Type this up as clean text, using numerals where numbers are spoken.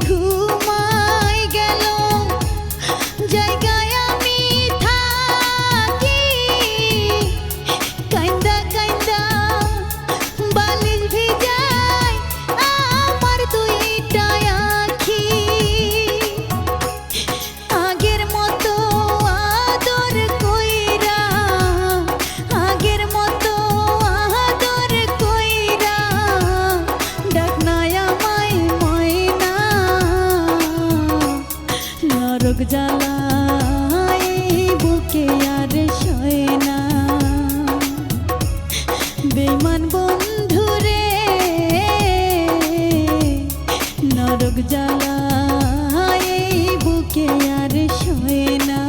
ঘুমাই গেল জায়গায় আমি থাকি কান্দা কান্দা বালিশ ভিজাই আমার দুইটা আখি আগের মতো আদর কইরা আগের মতো আদর কইরা ডাক নাই আমায় ময়না নরক জ্বালায় বুকে আর সয় না বেঈমান বন্ধুরে নরক জ্বালায় বুকে আর সয় না